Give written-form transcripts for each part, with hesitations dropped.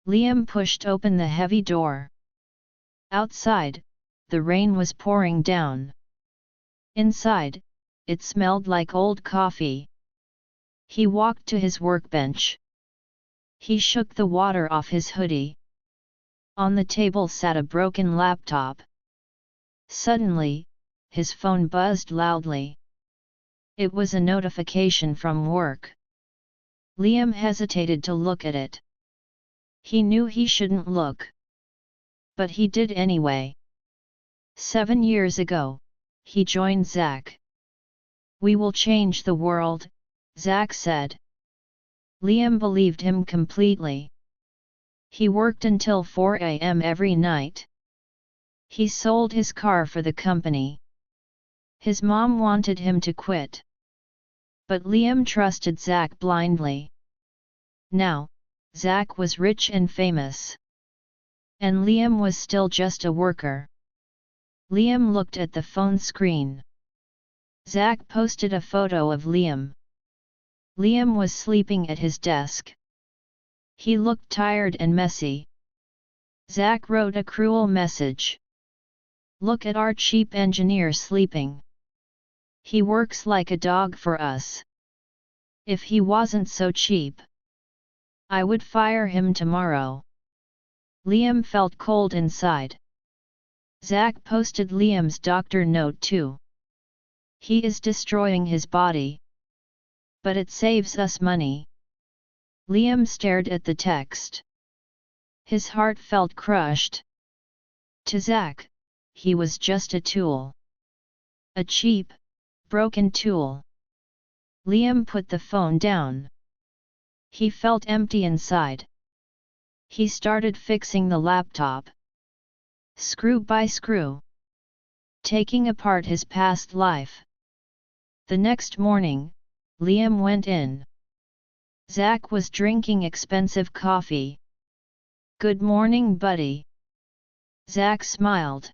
Liam pushed open the heavy door. Outside, the rain was pouring down. Inside, it smelled like old coffee. He walked to his workbench. He shook the water off his hoodie. On the table sat a broken laptop. Suddenly, his phone buzzed loudly. It was a notification from work. Liam hesitated to look at it. He knew he shouldn't look. But he did anyway. 7 years ago, he joined Zach. "We will change the world," Zach said. Liam believed him completely. He worked until 4 a.m. every night. He sold his car for the company. His mom wanted him to quit. But Liam trusted Zach blindly. Now, Zach was rich and famous. And Liam was still just a worker. Liam looked at the phone screen. Zach posted a photo of Liam. Liam was sleeping at his desk. He looked tired and messy. Zach wrote a cruel message. "Look at our cheap engineer sleeping. He works like a dog for us. If he wasn't so cheap, I would fire him tomorrow." Liam felt cold inside. Zach posted Liam's doctor note too. "He is destroying his body. But it saves us money." Liam stared at the text. His heart felt crushed. To Zach, he was just a tool. A cheap, broken tool. Liam put the phone down. He felt empty inside. He started fixing the laptop. Screw by screw. Taking apart his past life. The next morning, Liam went in. Zach was drinking expensive coffee. "Good morning, buddy." Zach smiled.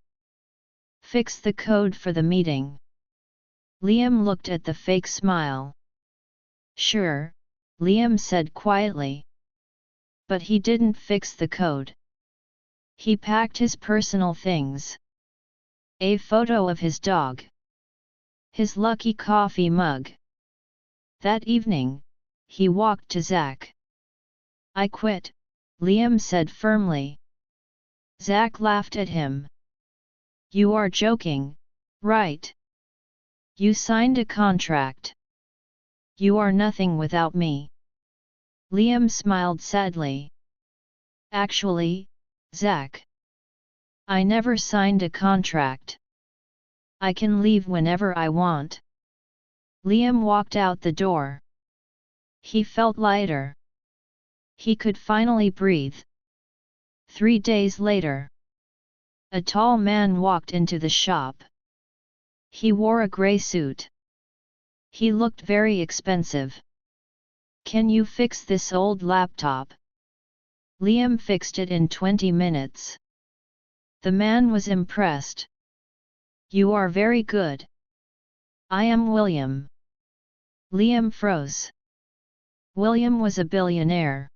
"Fix the code for the meeting." Liam looked at the fake smile. "Sure," Liam said quietly. But he didn't fix the code. He packed his personal things. A photo of his dog. His lucky coffee mug. That evening, he walked to Zach. "I quit," Liam said firmly. Zach laughed at him. "You are joking, right? You signed a contract. You are nothing without me." Liam smiled sadly. "Actually, Zach, I never signed a contract. I can leave whenever I want." Liam walked out the door. He felt lighter. He could finally breathe. 3 days later, a tall man walked into the shop. He wore a grey suit. He looked very expensive. "Can you fix this old laptop?" Liam fixed it in 20 minutes. The man was impressed. "You are very good." "I am William." Liam froze. William was a billionaire.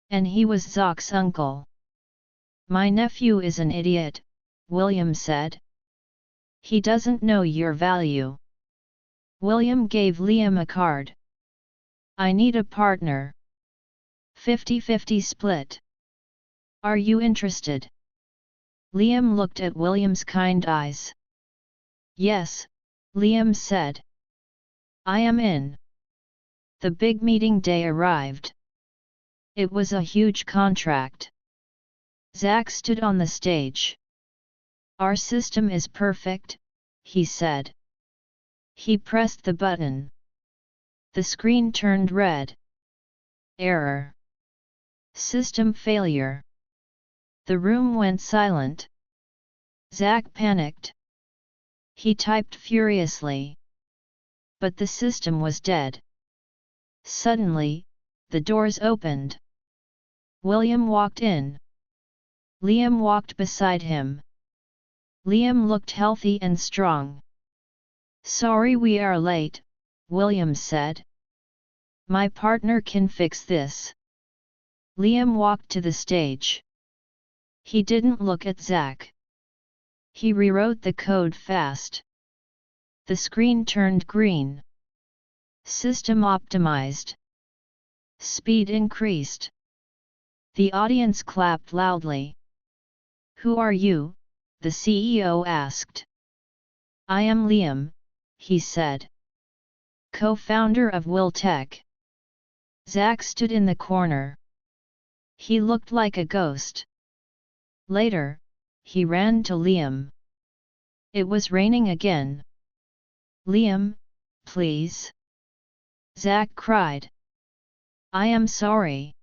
And he was Zach's uncle. "My nephew is an idiot," William said. "He doesn't know your value." William gave Liam a card. "I need a partner. 50-50 split. Are you interested?" Liam looked at William's kind eyes. "Yes," Liam said. "I am in." The big meeting day arrived. It was a huge contract. Zach stood on the stage. "Our system is perfect," he said. He pressed the button. The screen turned red. "Error. System failure." The room went silent. Zach panicked. He typed furiously. But the system was dead. Suddenly, the doors opened. William walked in. Liam walked beside him. Liam looked healthy and strong. "Sorry we are late," William said. "My partner can fix this." Liam walked to the stage. He didn't look at Zach. He rewrote the code fast. The screen turned green. System optimized. Speed increased. The audience clapped loudly. "Who are you?" the CEO asked. "I am Liam," he said. "Co-founder of Will Tech." Zach stood in the corner. He looked like a ghost. Later, he ran to Liam. It was raining again. "Liam, please," Zach cried. "I am sorry.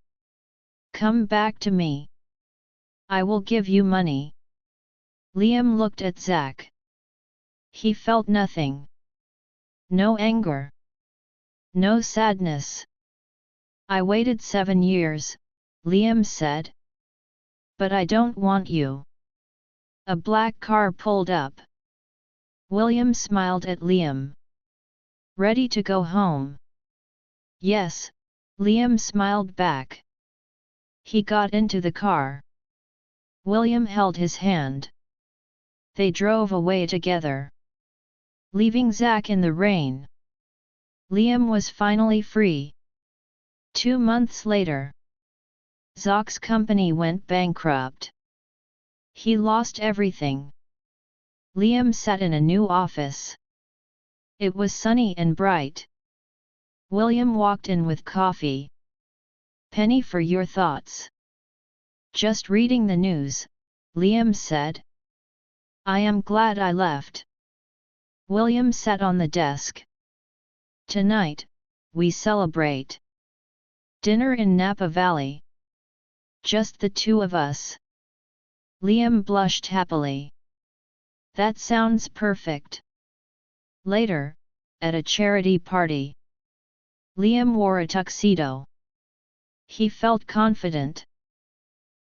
Come back to me. I will give you money." Liam looked at Zach. He felt nothing. No anger. No sadness. "I waited 7 years," Liam said. "But I don't want you." A black car pulled up. William smiled at Liam. "Ready to go home?" "Yes," Liam smiled back. He got into the car. William held his hand. They drove away together, leaving Zach in the rain. Liam was finally free. 2 months later, Zach's company went bankrupt. He lost everything. Liam sat in a new office. It was sunny and bright. William walked in with coffee. "Penny for your thoughts." "Just reading the news," Liam said. "I am glad I left." William sat on the desk. "Tonight, we celebrate. Dinner in Napa Valley. Just the two of us." Liam blushed happily. "That sounds perfect." Later, at a charity party, Liam wore a tuxedo. He felt confident.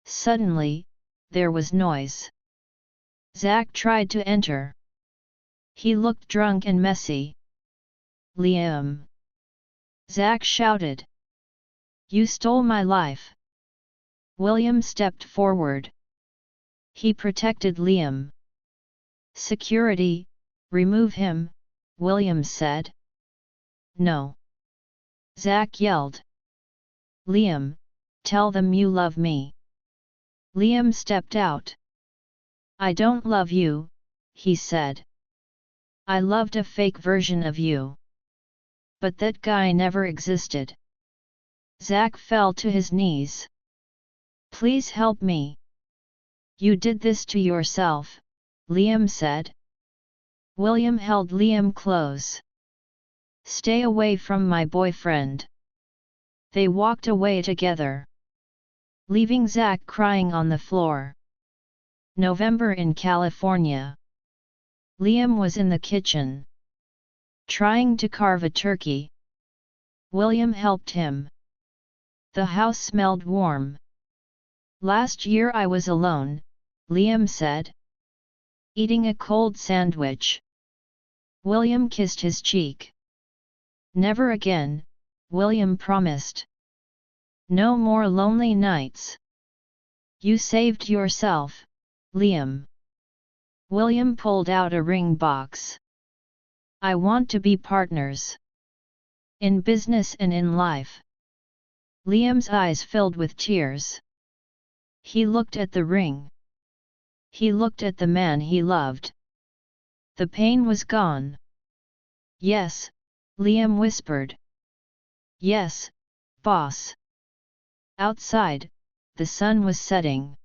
Suddenly, there was noise. Zach tried to enter. He looked drunk and messy. "Liam!" Zach shouted. "You stole my life." William stepped forward. He protected Liam. "Security, remove him," William said. "No!" Zach yelled. "Liam, tell them you love me." Liam stepped out. "I don't love you," he said. "I loved a fake version of you. But that guy never existed." Zach fell to his knees. "Please help me." "You did this to yourself," Liam said. William held Liam close. "Stay away from my boyfriend." They walked away together, leaving Zach crying on the floor. November in California. Liam was in the kitchen, trying to carve a turkey. William helped him. The house smelled warm. "Last year I was alone," Liam said, eating a cold sandwich. William kissed his cheek. "Never again," William promised. "No more lonely nights." "You saved yourself, Liam." William pulled out a ring box. "I want to be partners. In business and in life." Liam's eyes filled with tears. He looked at the ring. He looked at the man he loved. The pain was gone. "Yes," Liam whispered. "Yes, boss." Outside, the sun was setting.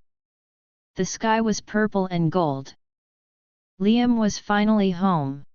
The sky was purple and gold. Liam was finally home.